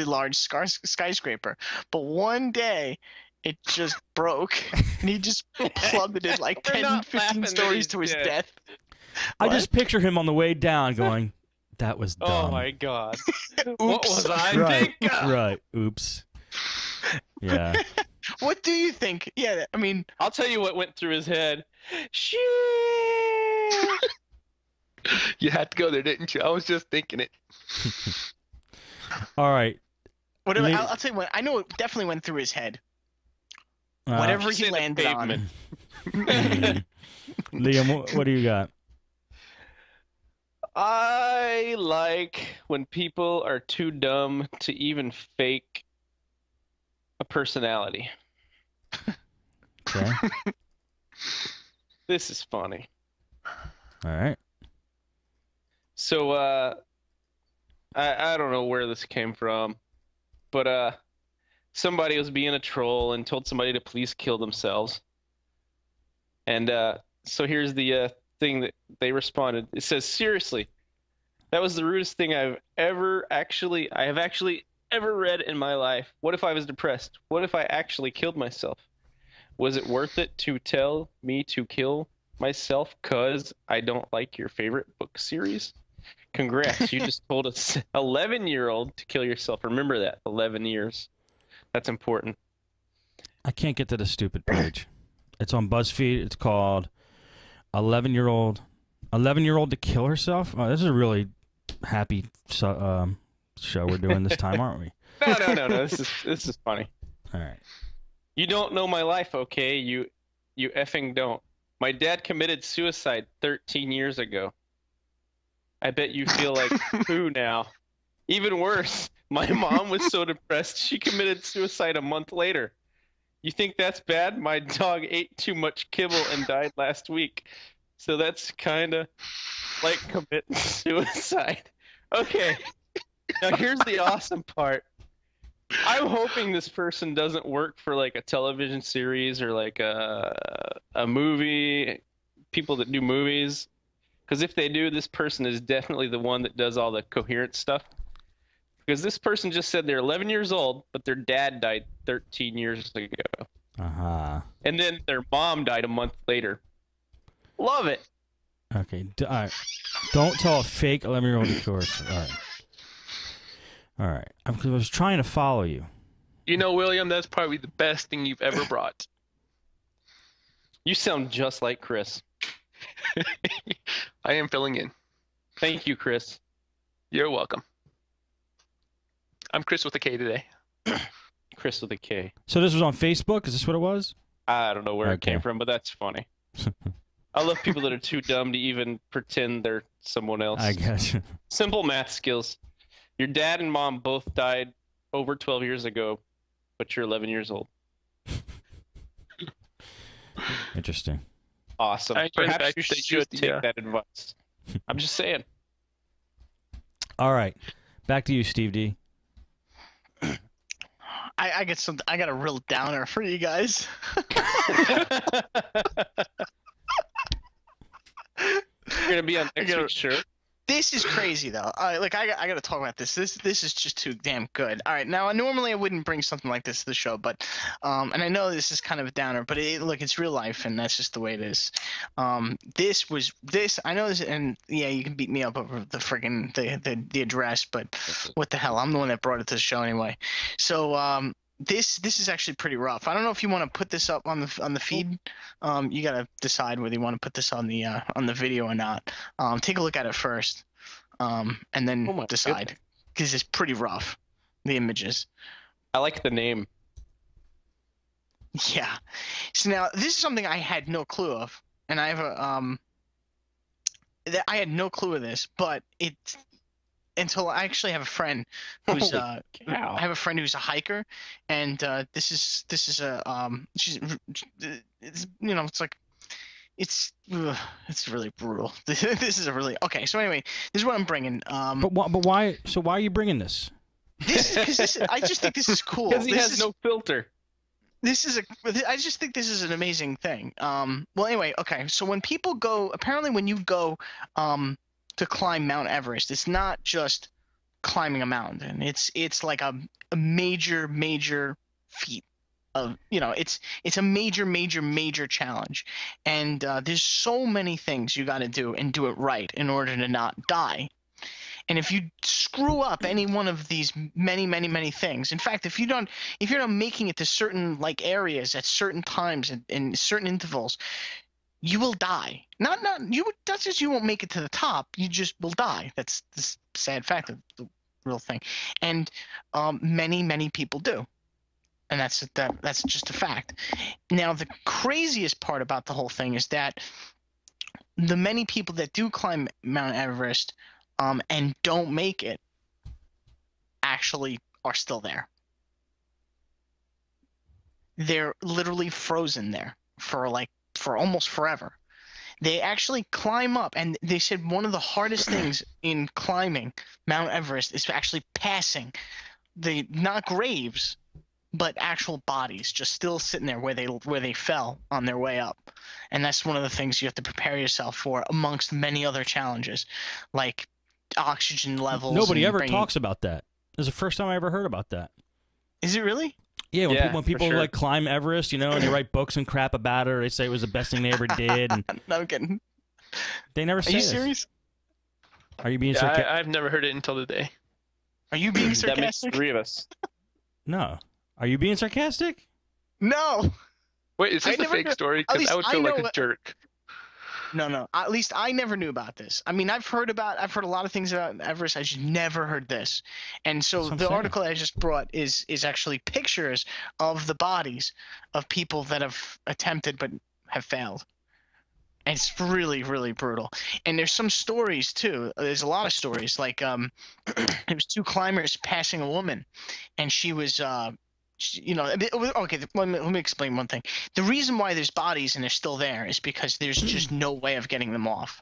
large skyscraper. But one day, it just broke, and he just plummeted like We're 10, not 15 laughing that stories he's to his dead. death. I What? just picture him on the way down going, that was dumb. Oh my god. What Oops. was I Right, thinking? right. Oops. Yeah. What do you think? Yeah, I mean, I'll tell you what went through his head. Shit. You had to go there, didn't you? I was just thinking it. All right. whatever. Lee- I'll tell you what. I know it definitely went through his head. Uh, Whatever Just he in the landed on. pavement. Liam, what do you got? I like when people are too dumb to even fake a personality. Okay. This is funny. All right. So, I don't know where this came from, but somebody was being a troll and told somebody to please kill themselves. And so here's the thing that they responded. It says, "Seriously, that was the rudest thing I have actually ever read in my life. What if I was depressed? What if I actually killed myself? Was it worth it to tell me to kill myself 'cause I don't like your favorite book series? Congrats, you just told a 11-year-old to kill yourself. Remember that, 11 years. That's important." I can't get to the stupid page. It's on BuzzFeed. It's called 11-year-old to kill herself. Oh, this is a really happy show we're doing this time, aren't we? No. This is funny. All right. "You don't know my life, okay? You effing don't. My dad committed suicide 13 years ago. I bet you feel like poo now. Even worse, my mom was so depressed she committed suicide a month later. You think that's bad? My dog ate too much kibble and died last week. So that's kind of like committing suicide." Okay. Now here's the awesome part. I'm hoping this person doesn't work for like a television series or like a movie, people that do movies. Because if they do, this person is definitely the one that does all the coherent stuff. Because this person just said they're 11 years old, but their dad died 13 years ago. Uh-huh. And then their mom died a month later. Love it. Okay. All right. Don't tell a fake 11-year-old to kill herself. All right. All right. I was trying to follow you. You know, William, that's probably the best thing you've ever brought. You sound just like Chris. I am filling in. Thank you, Chris. You're welcome. I'm Chris with a K today. Chris with a K. So this was on Facebook? Is this what it was? I don't know where it Okay. came from, but that's funny. I love people that are too dumb to even pretend they're someone else. I guess. Simple math skills. Your dad and mom both died over 12 years ago, but you're 11 years old. Interesting. Awesome. I enjoy the Perhaps fact you that they should used take the, that advice. I'm just saying. All right. Back to you, Steve D. I get some. I got a real downer for you guys. You're going to be on next week's show. This is crazy though. I got to talk about this. This is just too damn good. All right, now normally I wouldn't bring something like this to the show, but and I know this is kind of a downer, but look, it's real life, and that's just the way it is. This I know this, and yeah, you can beat me up over the friggin' the address, but what the hell? I'm the one that brought it to the show anyway. So this is actually pretty rough. I don't know if you want to put this up on the feed. You gotta decide whether you want to put this on the video or not. Take a look at it first, and then decide, because it's pretty rough, the images. I like the name. Yeah. So now this is something I had no clue of, and I have I had no clue of this, but it's until I actually have a friend who's I have a friend who's a hiker, and this is a she's it's, you know, it's like it's really brutal. This is a really okay. So anyway, this is what I'm bringing. But why? So why are you bringing this? I just think this is cool. Because he has no filter. I just think this is an amazing thing. Well, anyway, okay. So when people go, apparently when you go to climb Mount Everest, it's not just climbing a mountain. It's like a major feat of, it's a major challenge. And there's so many things you got to do and do it right in order to not die. And if you screw up any one of these many things, in fact, if you're not making it to certain like areas at certain times and in certain intervals, you will die. That's just, you won't make it to the top. You just will die. That's the sad fact of the real thing. And many people do. And that's just a fact. Now, the craziest part about the whole thing is that the many people that do climb Mount Everest and don't make it actually are still there. They're literally frozen there for almost forever. They actually climb up, and they said one of the hardest things in climbing Mount Everest is actually passing not graves, but actual bodies just still sitting there where they fell on their way up. And that's one of the things you have to prepare yourself for, amongst many other challenges, like oxygen levels. Nobody ever talks about that. It's the first time I ever heard about that. Is it really? Yeah, when people sure. like climb Everest, and they write books and crap about it, or they say it was the best thing they ever did. And No, I'm kidding. they never say Are you this. serious? Are you being Yeah, sarcastic? I've never heard it until today. Are you being That makes sarcastic? 3 of us. No. Are you being sarcastic? No. Wait, is I this a never fake heard- story? at Because least I would I feel like know a jerk. No. At least I never knew about this. I mean, I've heard a lot of things about Everest. I just never heard this. And so That's what I'm the saying. article I just brought is actually pictures of the bodies of people that have attempted but have failed. And it's really brutal. And there's some stories too. There's a lot of stories. Like it was 2 climbers passing a woman, and she was okay, let me explain one thing. The reason why there's bodies and they're still there is because there's just no way of getting them off.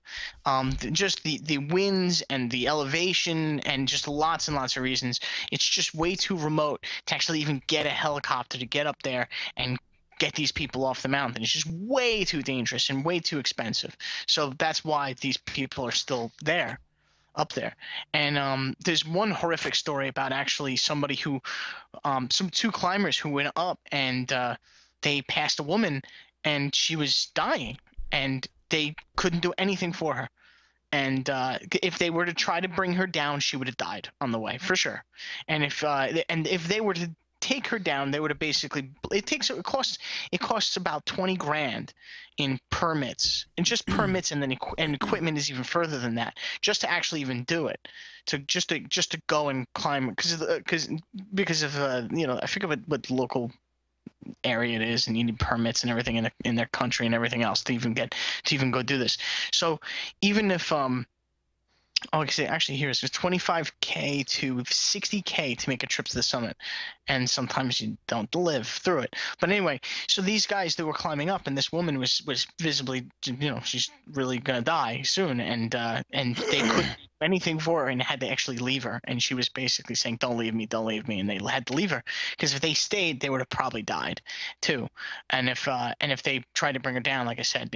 Just the winds and the elevation and just lots and lots of reasons. It's just way too remote to actually even get a helicopter to get up there and get these people off the mountain. It's just way too dangerous and way too expensive. So that's why these people are still there. Up there. And there's one horrific story about actually somebody who some 2 climbers who went up, and they passed a woman, and she was dying, and they couldn't do anything for her. And if they were to try to bring her down, she would have died on the way for sure. And if they were to take her down, they would have basically it costs about 20 grand in permits, and just permits, and then equipment is even further than that, just to actually even do it, just to go and climb, because of I forget what local area it is, and you need permits and everything in their country and everything else to even go do this. So even if actually here it's 25K to 60K to make a trip to the summit, and sometimes you don't live through it. But anyway, so these guys that were climbing up, and this woman was visibly, she's really gonna die soon, and they couldn't do anything for her, and had to actually leave her, and she was basically saying, don't leave me, and they had to leave her, because if they stayed, they would have probably died too. And if they tried to bring her down, like I said,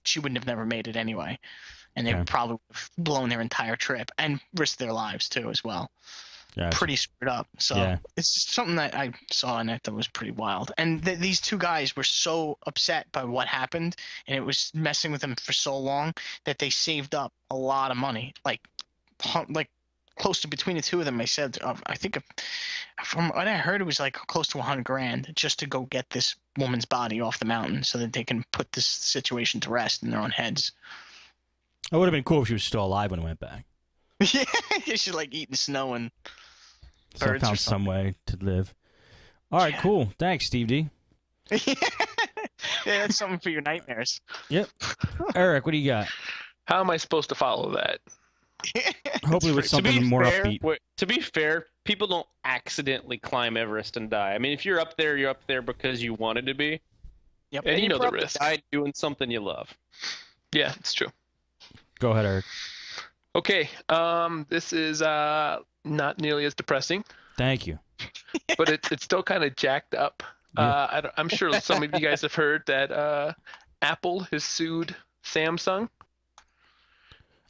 she wouldn't have never made it anyway. And they would probably have blown their entire trip and risked their lives too as well. Yeah. Pretty screwed up. So it's just something that I saw in it that was pretty wild. And these 2 guys were so upset by what happened, and it was messing with them for so long, that they saved up a lot of money, like close to, between the 2 of them, they said, I think from what I heard, it was like close to 100 grand just to go get this woman's body off the mountain, so that they can put this situation to rest in their own heads. It would have been cool if she was still alive when it went back. Yeah, she's like eating snow and birds Somehow, or some way to live. All right, cool. Thanks, Steve D. Yeah, that's something for your nightmares. Yep. Eric, what do you got? How am I supposed to follow that? Hopefully with To be something more fair, upbeat. To be fair, people don't accidentally climb Everest and die. I mean, if you're up there because you wanted to be. Yep. And you know the probably risks. died doing something you love. Yeah, it's true. Go ahead, Eric. Okay, this is not nearly as depressing, Thank you. but it's still kind of jacked up. Yeah. I'm sure some of you guys have heard that Apple has sued Samsung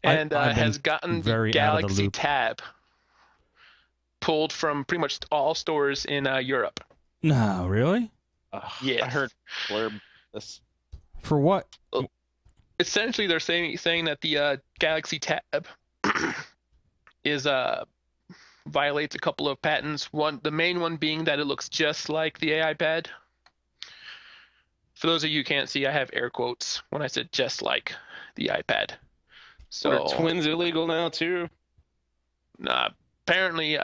and I've been has gotten the very out of the Galaxy loop. Tab. pulled from pretty much all stores in Europe. No, really? Yes. I heard blurb this. For what? Essentially, they're saying that the Galaxy Tab is violates a couple of patents. The main one being that it looks just like the AI pad. For those of you who can't see, I have air quotes when I said just like the iPad. So Are twins illegal now too? apparently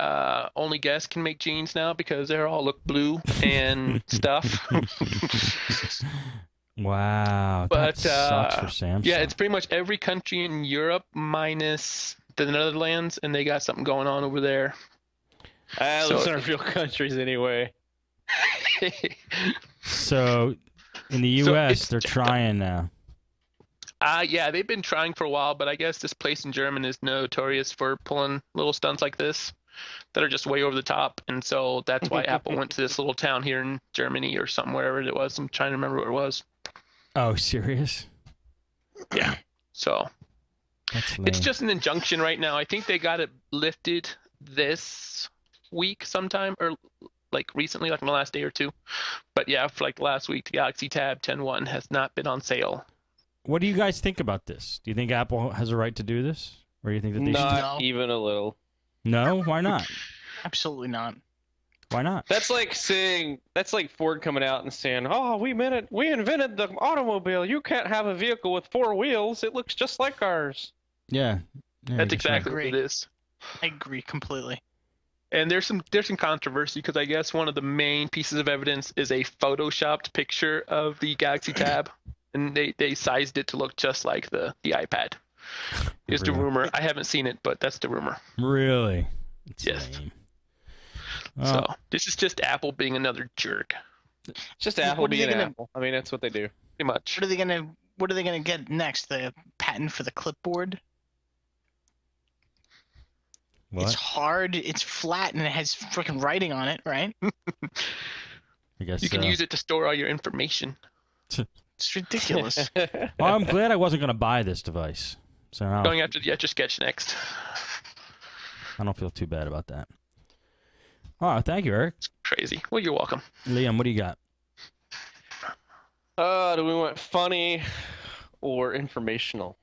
only guests can make jeans now because they all look blue and stuff. Wow, But that sucks for Samsung. yeah, it's pretty much every country in Europe minus the Netherlands, and they got something going on over there. Those aren't real countries anyway. So in the U.S., they're trying now. Yeah, they've been trying for a while, but I guess this place in Germany is notorious for pulling little stunts like this that are just way over the top. And so that's why Apple went to this little town here in Germany or somewhere it was. I'm trying to remember where it was. Oh, serious? Yeah. So That's lame. it's just an injunction right now. I think they got it lifted this week sometime, or like recently, like in the last day or two. But yeah, for like last week, the Galaxy Tab 10.1 has not been on sale. What do you guys think about this? Do you think Apple has a right to do this? Or do you think that they Not No. even a little. should? No? Why not? Absolutely not. Why not? That's like Ford coming out and saying, "Oh, we invented the automobile. You can't have a vehicle with 4 wheels. It looks just like ours." Yeah. Yeah, That's I guess so. exactly what it is. I agree completely. And there's some controversy because I guess one of the main pieces of evidence is a photoshopped picture of the Galaxy Tab, and they sized it to look just like the iPad. Is the Really? rumor. I haven't seen it, but that's the rumor. Really? It's Yes. lame. So Well, this is just Apple being another jerk, Just Apple What are they being gonna- Apple. I mean, that's what they do. pretty much. What are they gonna get next? The patent for the clipboard? what? It's hard, it's flat, and it has freaking writing on it, right? I guess You can so. use it to store all your information. It's ridiculous. Well, I'm glad I wasn't going to buy this device. So now Going after the Etch-a-Sketch next. I don't feel too bad about that. Oh, thank you, Eric. Crazy. Well, you're welcome. Liam, what do you got? Do we want funny or informational?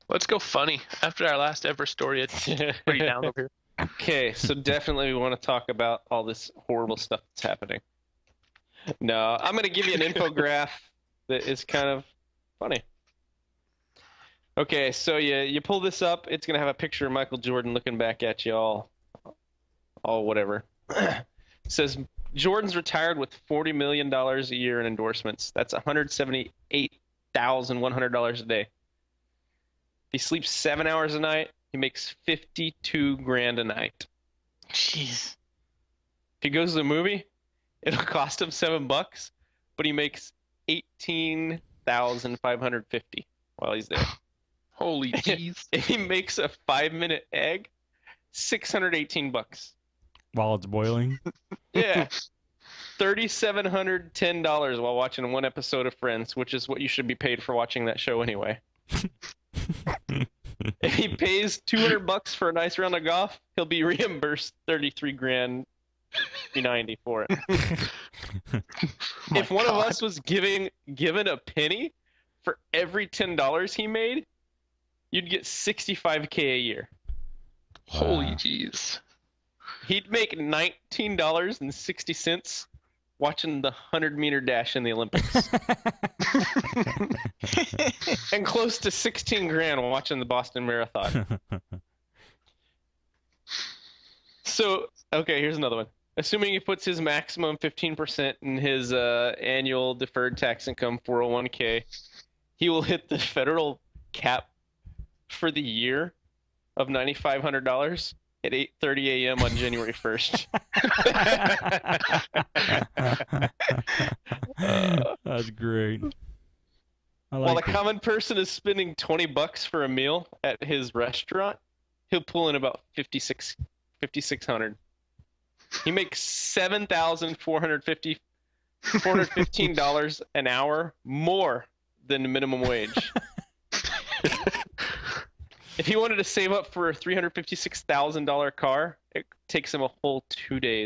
Let's go funny. After our last Everest story, it's pretty down over here. Okay, so definitely we want to talk about all this horrible stuff that's happening. No, I'm going to give you an infograph that is kind of funny. Okay, so you pull this up. It's going to have a picture of Michael Jordan looking back at you all whatever. It says Jordan's retired with $40 million a year in endorsements. That's $178,100 a day. If he sleeps 7 hours a night, he makes $52,000 a night. Jeez. If he goes to the movie, it'll cost him $7, but he makes $18,550 while he's there. Holy jeez. If he makes a 5-minute egg, $618. While it's boiling? Yeah. $3,710 while watching one episode of Friends, which is what you should be paid for watching that show anyway. If he pays $200 for a nice round of golf, he'll be reimbursed $33,090 for it. If one of us was given a penny for every $10 he made, you'd get $65K a year. Holy Wow. jeez. He'd make $19.60 watching the 100-meter dash in the Olympics, and close to $16,000 watching the Boston Marathon. So, okay, here's another one. Assuming he puts his maximum 15% in his annual deferred tax income 401k, he will hit the federal cap for the year of $9,500 at 8:30 a.m. on January 1st. That's great. I While the like it. common person is spending $20 for a meal at his restaurant, he'll pull in about $5,600. He makes $415 an hour more than the minimum wage. If he wanted to save up for a $356,000 car, takes him a whole 2 days.